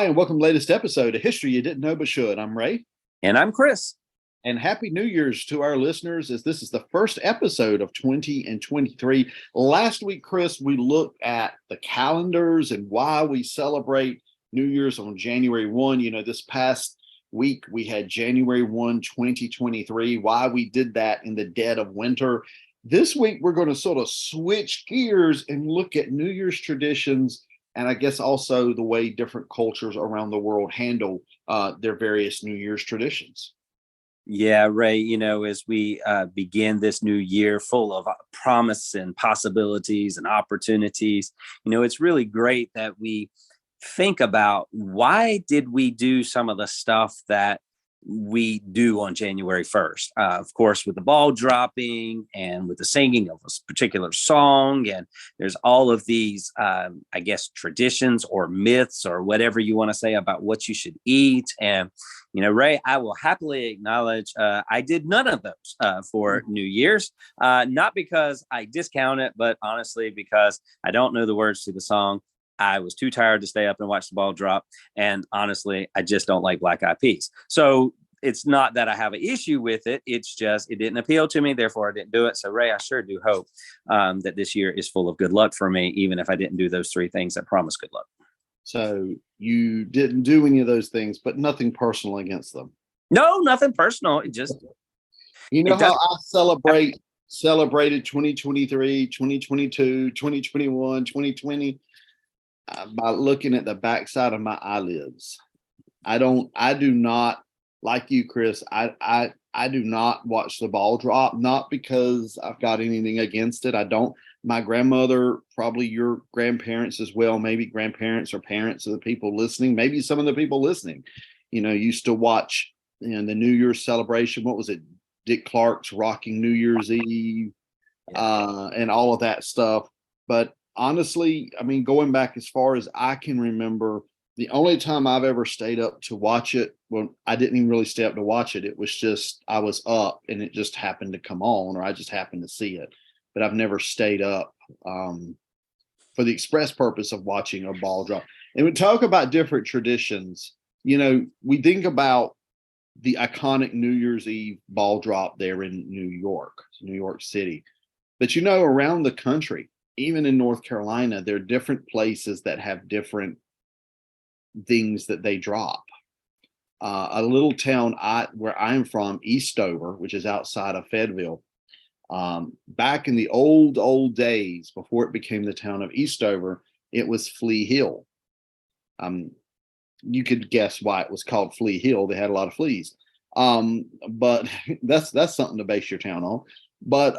Hi, and welcome to the latest episode of History You Didn't Know But Should. I'm Ray. And I'm Chris. And Happy New Year's to our listeners, as this is the first episode of 2023. Last week, Chris, we looked at the calendars and why we celebrate New Year's on January 1. You know, this past week we had January 1, 2023, why we did that in the dead of winter. This week, we're going to sort of switch gears and look at New Year's traditions, and I guess also the way different cultures around the world handle their various New Year's traditions. Yeah, Ray, as we begin this new year full of promise and possibilities and opportunities, it's really great that we think about why did we do some of the stuff that we do on January 1st. Of course, with the ball dropping and with the singing of a particular song. And there's all of these, traditions or myths or whatever you want to say about what you should eat. And, Ray, I will happily acknowledge I did none of those for New Year's, not because I discount it, but honestly, because I don't know the words to the song. I was too tired to stay up and watch the ball drop. And honestly, I just don't like Black Eyed Peas. So it's not that I have an issue with it. It's just, it didn't appeal to me. Therefore, I didn't do it. So Ray, I sure do hope that this year is full of good luck for me, even if I didn't do those three things that promise good luck. So you didn't do any of those things, but nothing personal against them. No, nothing personal. It just, how I celebrated 2023, 2022, 2021, 2020. By looking at the backside of my eyelids. I do not, like you, Chris, I do not watch the ball drop, not because I've got anything against it. I don't. My grandmother, probably your grandparents as well, maybe grandparents or parents of the people listening, maybe some of the people listening, used to watch the New Year's celebration. What was it? Dick Clark's Rocking New Year's Eve, and all of that stuff. But honestly, I mean, going back as far as I can remember, the only time I've ever stayed up to watch it, well, I didn't even really stay up to watch it. It was just, I was up and it just happened to come on, or I just happened to see it. But I've never stayed up for the express purpose of watching a ball drop. And we talk about different traditions. We think about the iconic New Year's Eve ball drop there in New York City. But around the country, even in North Carolina, there are different places that have different things that they drop. A little town where I'm from, Eastover, which is outside of Fayetteville, back in the old days, before it became the town of Eastover, it was Flea Hill. You could guess why it was called Flea Hill. They had a lot of fleas. But that's something to base your town on. But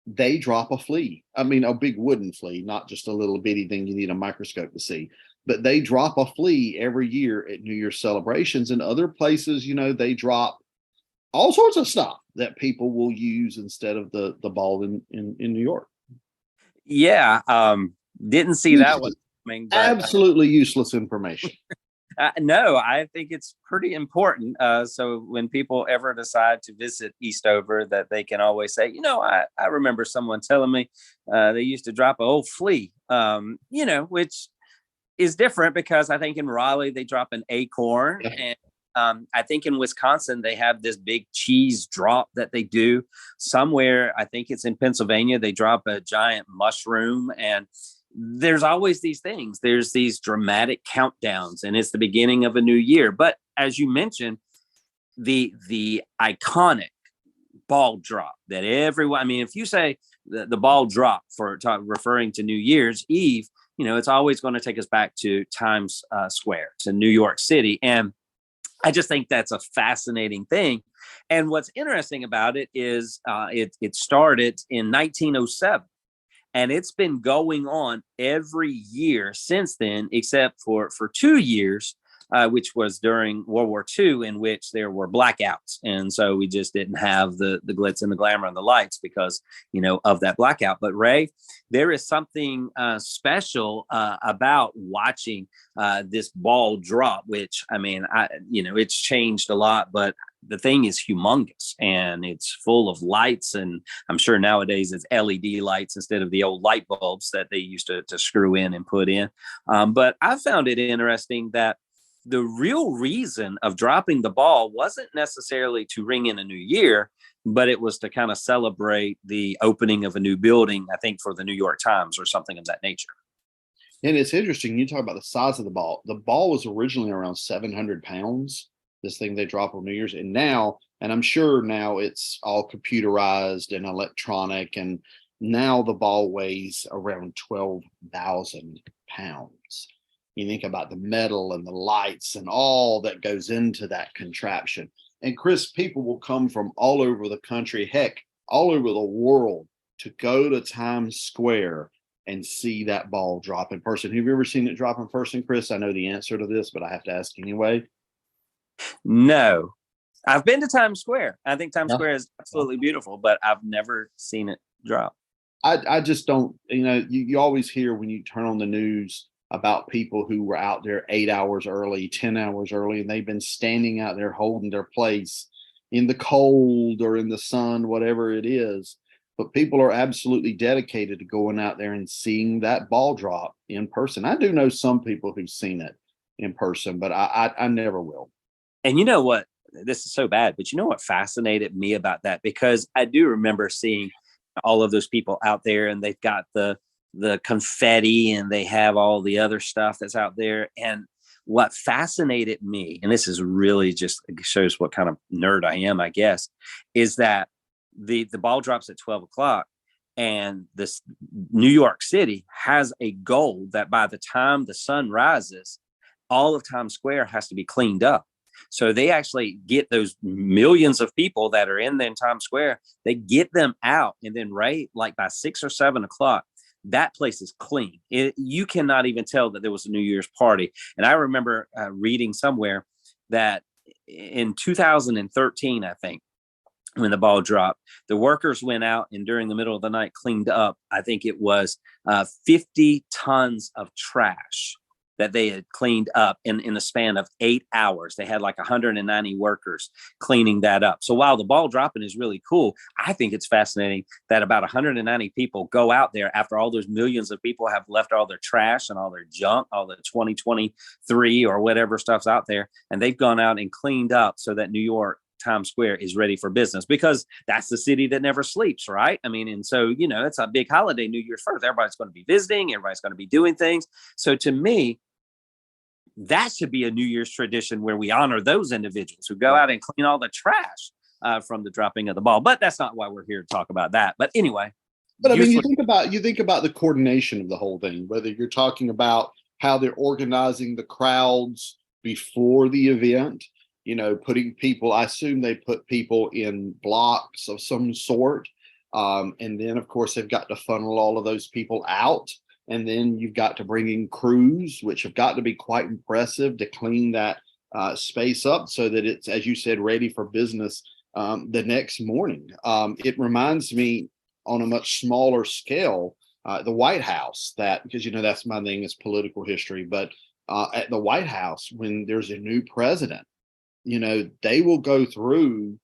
they drop a flea. I mean, a big wooden flea, not just a little bitty thing you need a microscope to see. But they drop a flea every year at New Year's celebrations. And other places, they drop all sorts of stuff that people will use instead of the ball in New York. Yeah. Didn't see that one coming. Absolutely useless information. No, I think it's pretty important. So when people ever decide to visit Eastover, that they can always say, I remember someone telling me they used to drop an old flea, which is different because I think in Raleigh, they drop an acorn. And I think in Wisconsin, they have this big cheese drop that they do. Somewhere, I think it's in Pennsylvania, they drop a giant mushroom. And there's always these things. There's these dramatic countdowns, and it's the beginning of a new year. But as you mentioned, the iconic ball drop that everyone, I mean, if you say the ball drop referring to New Year's Eve, it's always going to take us back to Times Square, to New York City. And I just think that's a fascinating thing. And what's interesting about it is it started in 1907. And it's been going on every year since then, except for 2 years, which was during World War II, in which there were blackouts. And so we just didn't have the glitz and the glamour and the lights because, of that blackout. But Ray, there is something special about watching this ball drop, which, I mean, it's changed a lot, but the thing is humongous and it's full of lights. And I'm sure nowadays it's LED lights instead of the old light bulbs that they used to screw in and put in. But I found it interesting that the real reason of dropping the ball wasn't necessarily to ring in a new year, but it was to kind of celebrate the opening of a new building, I think for the New York Times or something of that nature. And it's interesting. You talk about the size of the ball. The ball was originally around 700 pounds. This thing they drop on New Year's, and now, and I'm sure now it's all computerized and electronic, and now the ball weighs around 12,000 pounds. You think about the metal and the lights and all that goes into that contraption. And Chris, people will come from all over the country, heck, all over the world to go to Times Square and see that ball drop in person. Have you ever seen it drop in person, Chris? I know the answer to this, but I have to ask anyway. No, I've been to Times Square. I think Times Square is absolutely beautiful, but I've never seen it drop. I just don't, you always hear when you turn on the news about people who were out there 8 hours early, 10 hours early, and they've been standing out there holding their place in the cold or in the sun, whatever it is. But people are absolutely dedicated to going out there and seeing that ball drop in person. I do know some people who've seen it in person, but I never will. And you know what? This is so bad, but you know what fascinated me about that? Because I do remember seeing all of those people out there, and they've got the confetti and they have all the other stuff that's out there. And what fascinated me, and this is really just shows what kind of nerd I am, I guess, is that the ball drops at 12 o'clock, and this New York City has a goal that by the time the sun rises, all of Times Square has to be cleaned up. So they actually get those millions of people that are in Times Square, they get them out, and then right like by 6 or 7 o'clock, that place is clean. You cannot even tell that there was a New Year's party. And I remember reading somewhere that in 2013, I think, when the ball dropped, the workers went out and during the middle of the night cleaned up, I think it was 50 tons of trash that they had cleaned up in the span of 8 hours. They had like 190 workers cleaning that up. So while the ball dropping is really cool, I think it's fascinating that about 190 people go out there after all those millions of people have left all their trash and all their junk, all the 2023 or whatever stuff's out there, and they've gone out and cleaned up so that New York Times Square is ready for business, because that's the city that never sleeps, right? I mean, and so, it's a big holiday, New Year's 1st. Everybody's going to be visiting, everybody's going to be doing things. So to me, that should be a New Year's tradition where we honor those individuals who go out and clean all the trash from the dropping of the ball. But that's not why we're here to talk about that. But anyway. But I mean, you think about the coordination of the whole thing, whether you're talking about how they're organizing the crowds before the event, putting people, I assume they put people in blocks of some sort. And then, of course, they've got to funnel all of those people out. And then you've got to bring in crews, which have got to be quite impressive to clean that space up so that it's, as you said, ready for business the next morning. It reminds me on a much smaller scale, the White House, because, that's my thing is political history. But at the White House, when there's a new president, they will go through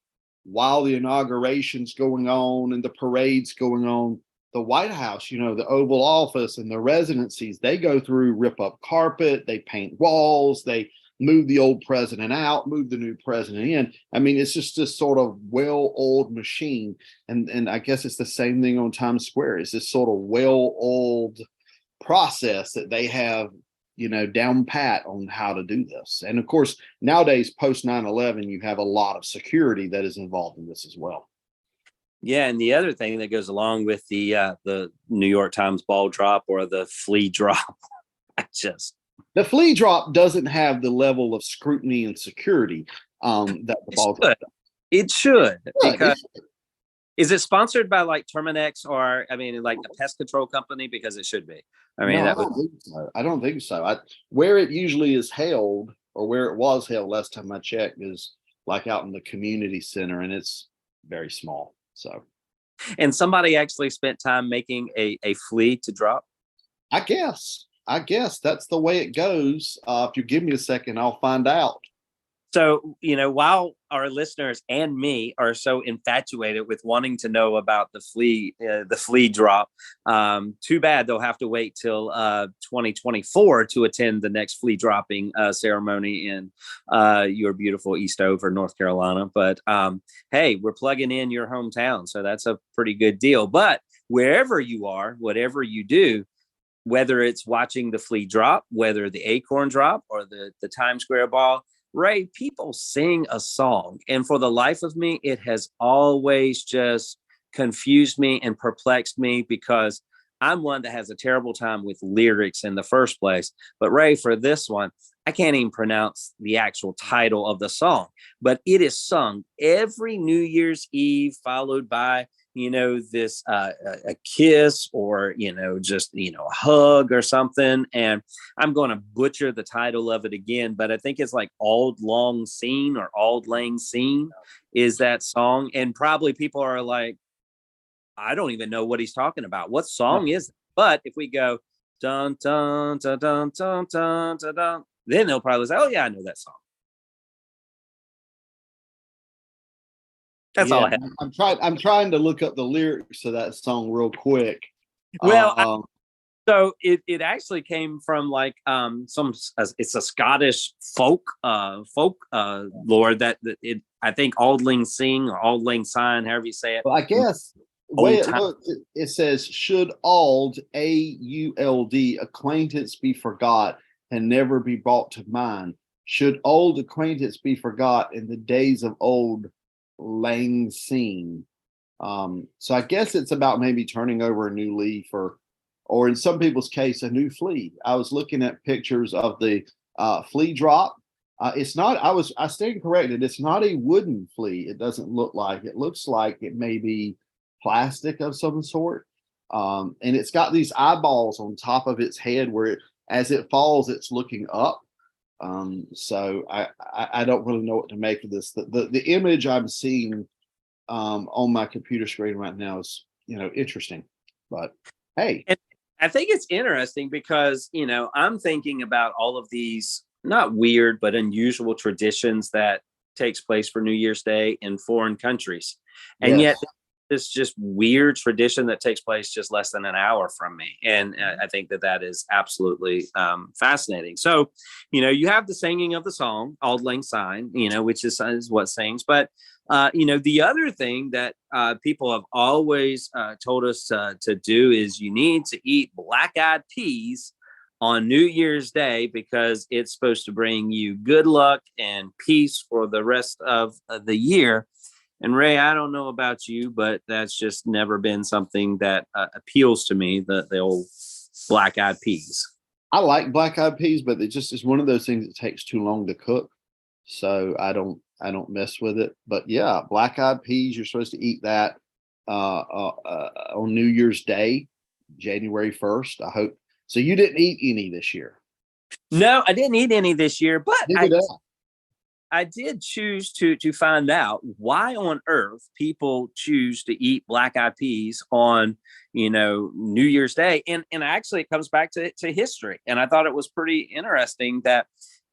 while the inauguration's going on and the parade's going on. The White House, the Oval Office and the residencies, they go through, rip up carpet, they paint walls, they move the old president out, move the new president in. I mean, it's just this sort of well-oiled machine. And I guess it's the same thing on Times Square. It's this sort of well-oiled process that they have, down pat on how to do this. And of course, nowadays, post 9/11, you have a lot of security that is involved in this as well. Yeah, and the other thing that goes along with the New York Times ball drop or the flea drop, the flea drop doesn't have the level of scrutiny and security that the ball drop does. It should, because is it sponsored by like Terminex or like a pest control company? Because it should be. I don't think so. Where it usually is held, or where it was held last time I checked, is like out in the community center, and it's very small. So, and somebody actually spent time making a flea to drop. I guess that's the way it goes. If you give me a second, I'll find out. So, while our listeners and me are so infatuated with wanting to know about the flea drop, too bad they'll have to wait till 2024 to attend the next flea dropping ceremony in your beautiful Eastover, North Carolina. But hey, we're plugging in your hometown, so that's a pretty good deal. But wherever you are, whatever you do, whether it's watching the flea drop, whether the acorn drop, or the Times Square ball, Ray, people sing a song. And for the life of me, it has always just confused me and perplexed me because I'm one that has a terrible time with lyrics in the first place. But Ray, for this one, I can't even pronounce the actual title of the song, but it is sung every New Year's Eve, followed by this a kiss, or just a hug or something. And I'm going to butcher the title of it again, but I think it's like Auld Long Syne or Auld Lang Syne is that song. And probably people are like, I don't even know what he's talking about. What song is it? But if we go dun dun dun dun dun dun dun dun, then they'll probably say, oh yeah, I know that song. That's all I have. I'm trying to look up the lyrics to that song real quick. Well, so it actually came from like it's a Scottish folk lore that it, I think Auld Lang Syne or Auld Lang Syne, however you say it. Well, I guess the way it looks, it says, should Auld, AULD, acquaintance be forgot and never be brought to mind? Should old acquaintance be forgot in the days of Auld Lang Syne? So I guess it's about maybe turning over a new leaf, or in some people's case, a new flea. I was looking at pictures of the flea drop. It's not, I stand corrected. It's not a wooden flea. It doesn't look like, it looks like it may be plastic of some sort. And it's got these eyeballs on top of its head where as it falls, it's looking up. So I don't really know what to make of this. The image I'm seeing on my computer screen right now is, interesting, but hey. And I think it's interesting because, I'm thinking about all of these not weird, but unusual traditions that takes place for New Year's Day in foreign countries. And yet this just weird tradition that takes place just less than an hour from me. And I think that is absolutely fascinating. So, you have the singing of the song, Auld Lang Syne, which is what sings. But, the other thing that people have always told us to do is you need to eat black-eyed peas on New Year's Day because it's supposed to bring you good luck and peace for the rest of the year. And Ray, I don't know about you, but that's just never been something that appeals to me, the old black-eyed peas. I like black-eyed peas, but it just is one of those things that takes too long to cook. So I don't mess with it. But yeah, black-eyed peas, you're supposed to eat that on New Year's Day, January 1st. I hope. So you didn't eat any this year? No, I didn't eat any this year, but I did choose to find out why on earth people choose to eat black-eyed peas on, New Year's Day. And actually it comes back to history. And I thought it was pretty interesting that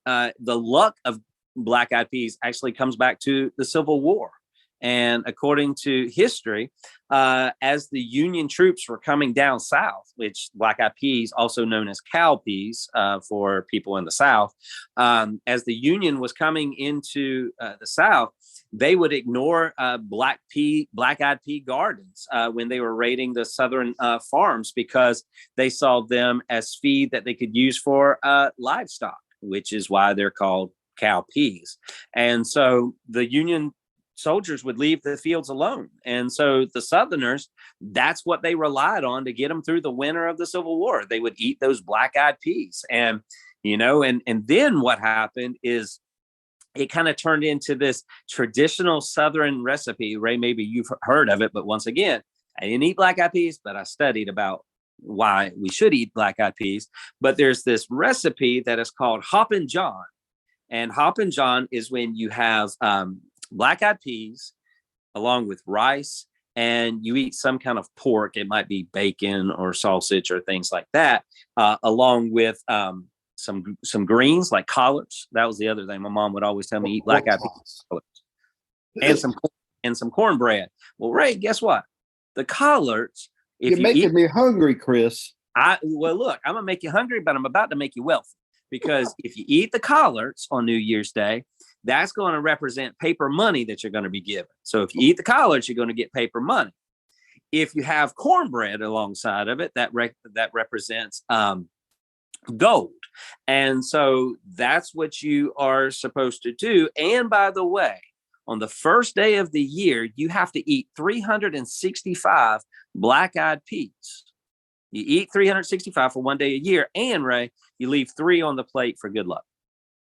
the luck of black-eyed peas actually comes back to the Civil War. And according to history, as the Union troops were coming down south, which black-eyed peas, also known as cow peas for people in the South, as the Union was coming into the South, they would ignore black-eyed pea gardens when they were raiding the southern farms because they saw them as feed that they could use for livestock, which is why they're called cow peas. And so the Union soldiers would leave the fields alone. And so the Southerners, that's what they relied on to get them through the winter of the Civil War. They would eat those black-eyed peas. And, and then what happened is it kind of turned into this traditional Southern recipe. Ray, maybe you've heard of it, but once again, I didn't eat black-eyed peas, but I studied about why we should eat black-eyed peas. But there's this recipe that is called Hoppin' John. And Hoppin' John is when you have black-eyed peas along with rice, and you eat some kind of pork. It might be bacon or sausage or things like that, along with some greens like collards. That was the other thing. My mom would always tell me eat black-eyed peas and some cornbread. Well, Ray, guess what? The collards. You're making me hungry, Chris. Look, I'm gonna make you hungry, but I'm about to make you wealthy, because if you eat the collards on New Year's Day, that's going to represent paper money that you're going to be given. So if you eat the collards, you're going to get paper money. If you have cornbread alongside of it, that represents gold. And so that's what you are supposed to do. And by the way, on the first day of the year, you have to eat 365 black-eyed peas. You eat 365 for one day a year, and Ray, you leave 3 on the plate for good luck.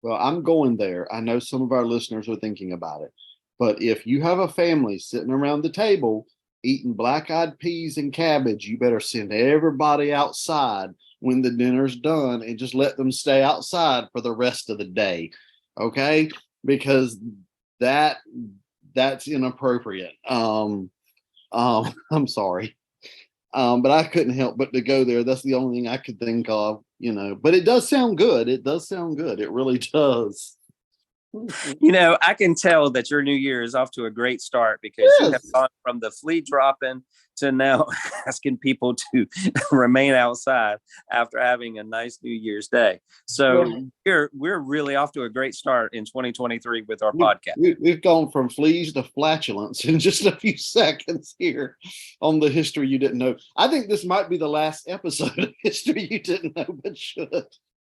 Well, I'm going there. I know some of our listeners are thinking about it, but if you have a family sitting around the table eating black-eyed peas and cabbage, you better send everybody outside when the dinner's done and just let them stay outside for the rest of the day. Okay? Because that's inappropriate. I'm sorry. But I couldn't help but to go there. That's the only thing I could think of, but it does sound good. It does sound good. It really does. I can tell that your new year is off to a great start, because you have gone from the flea dropping to now asking people to remain outside after having a nice New Year's Day. So we're really off to a great start in 2023 with our podcast. We've gone from fleas to flatulence in just a few seconds here on the history you didn't know. I think this might be the last episode of history you didn't know, but should.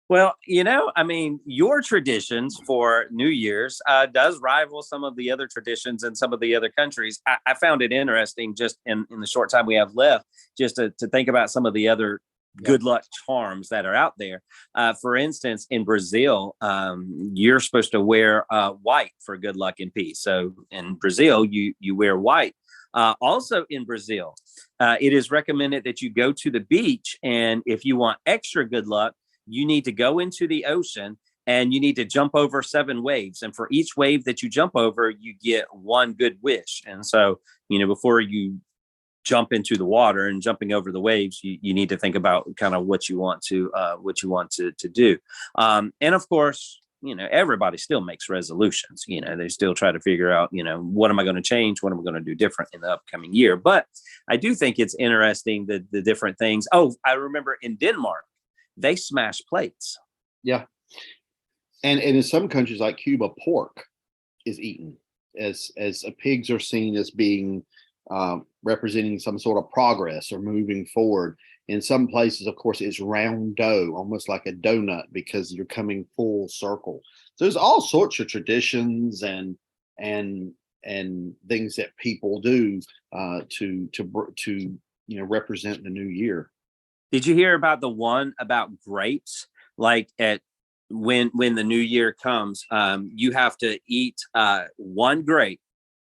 Well, your traditions for New Year's does rival some of the other traditions in some of the other countries. I found it interesting, just in the short time we have left, just to think about some of the other good luck charms that are out there. For instance, in Brazil, you're supposed to wear white for good luck and peace. So in Brazil, you wear white. Also in Brazil, it is recommended that you go to the beach, and if you want extra good luck, you need to go into the ocean and you need to jump over 7 waves. And for each wave that you jump over, you get 1 good wish. And so, before you jump into the water and jumping over the waves, you need to think about kind of what you want to do. And of course, everybody still makes resolutions. They still try to figure out, what am I going to change? What am I going to do different in the upcoming year? But I do think it's interesting, the different things. Oh, I remember in Denmark, they smash plates. Yeah. And in some countries like Cuba, pork is eaten as pigs are seen as being representing some sort of progress or moving forward. In some places, of course, it's round dough, almost like a donut, because you're coming full circle. So there's all sorts of traditions and things that people do to represent the new year. Did you hear about the one about grapes? Like when the new year comes, you have to eat 1 grape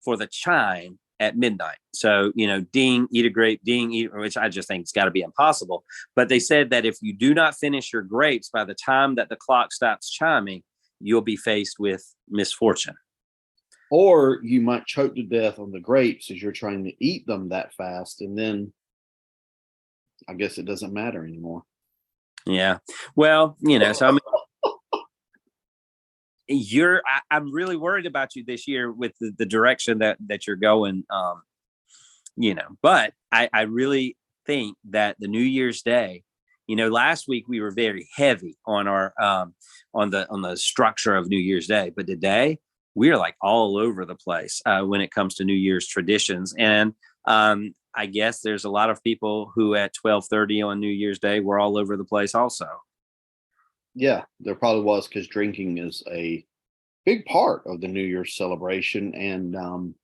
for the chime at midnight. So, ding, eat a grape, ding, eat, which I just think it's got to be impossible. But they said that if you do not finish your grapes by the time that the clock stops chiming, you'll be faced with misfortune. Or you might choke to death on the grapes as you're trying to eat them that fast, and then I guess it doesn't matter anymore. Yeah. Well, so I'm really worried about you this year with the direction that you're going. But I really think that the New Year's Day, last week we were very heavy on our on the structure of New Year's Day, but today we're like all over the place when it comes to New Year's traditions. And I guess there's a lot of people who at 12:30 on New Year's Day were all over the place also. Yeah, there probably was, because drinking is a big part of the New Year's celebration. And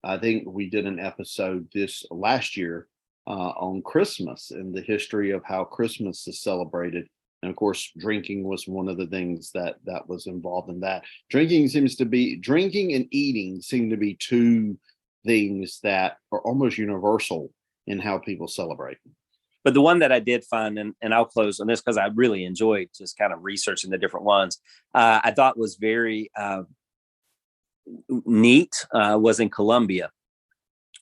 I think we did an episode this last year on Christmas and the history of how Christmas is celebrated. And of course, drinking was one of the things that was involved in that. Drinking and eating seem to be 2 things that are almost universal in how people celebrate. But the one that I did find, and I'll close on this because I really enjoyed just kind of researching the different ones, I thought was very neat, was in Colombia,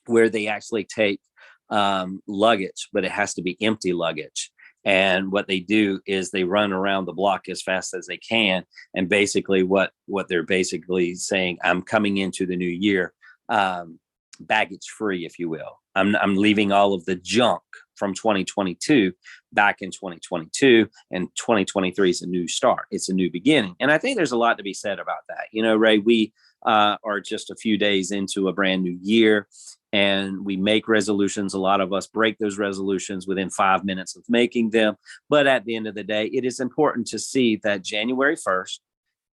where they actually take luggage, but it has to be empty luggage. And what they do is they run around the block as fast as they can. And basically what they're basically saying, I'm coming into the new year, baggage free, if you will. I'm leaving all of the junk from 2022 back in 2022, and 2023 is a new start. It's a new beginning. And I think there's a lot to be said about that. You know, Ray, we are just a few days into a brand new year, and we make resolutions. A lot of us break those resolutions within 5 minutes of making them. But at the end of the day, it is important to see that January 1st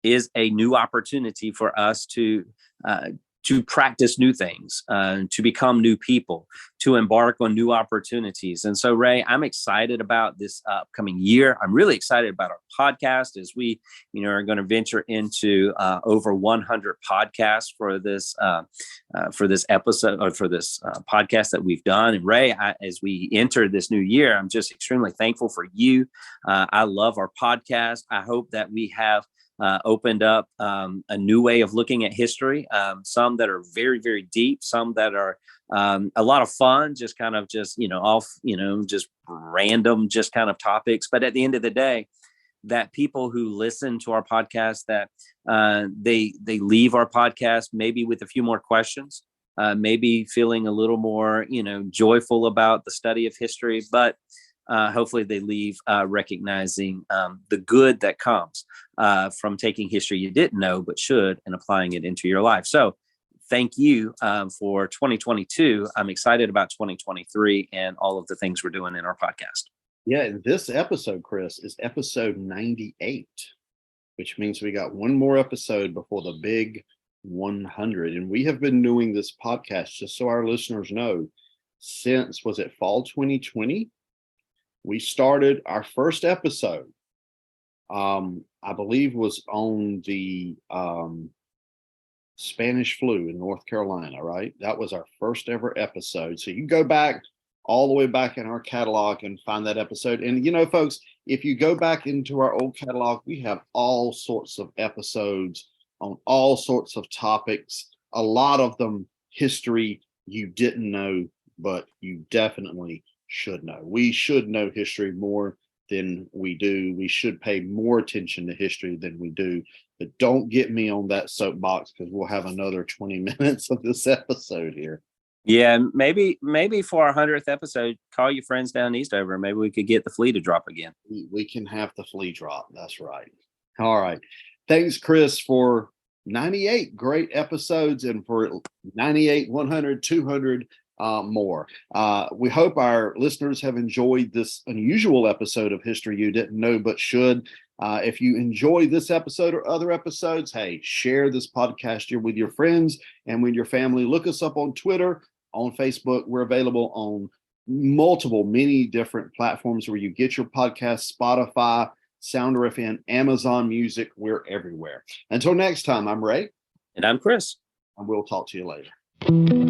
is a new opportunity for us to practice new things, to become new people, to embark on new opportunities. And so, Ray, I'm excited about this upcoming year. I'm really excited about our podcast as we, are going to venture into over 100 podcasts for this episode, or for this podcast that we've done. And Ray, as we enter this new year, I'm just extremely thankful for you. I love our podcast. I hope that we have opened up a new way of looking at history, some that are very, very deep, some that are a lot of fun, just off, just random, just kind of topics. But at the end of the day, that people who listen to our podcast, that they leave our podcast maybe with a few more questions, maybe feeling a little more, joyful about the study of history, but hopefully they leave recognizing the good that comes from taking history you didn't know but should, and applying it into your life. So thank you for 2022. I'm excited about 2023 and all of the things we're doing in our podcast. Yeah, this episode, Chris, is episode 98, which means we got one more episode before the big 100. And we have been doing this podcast, just so our listeners know, since, was it fall 2020? We started our first episode, I believe was on the Spanish flu in North Carolina, right? That was our first ever episode. So you go back all the way back in our catalog and find that episode. And, folks, if you go back into our old catalog, we have all sorts of episodes on all sorts of topics, a lot of them history you didn't know, but you definitely should know. We should know history more than we do. We should pay more attention to history than we do. But don't get me on that soapbox, because we'll have another 20 minutes of this episode here. Yeah, maybe for our 100th episode, call your friends down Eastover. Maybe we could get the flea to drop again. We can have the flea drop. That's right. All right. Thanks, Chris, for 98 great episodes, and for 98, 100, 200 more. We hope our listeners have enjoyed this unusual episode of History You Didn't Know But Should. If you enjoy this episode or other episodes, hey, share this podcast here with your friends and with your family. Look us up on Twitter, on Facebook. We're available on many different platforms where you get your podcast: Spotify, Sounder FM, Amazon Music. We're everywhere. Until next time, I'm Ray. And I'm Chris. And we'll talk to you later.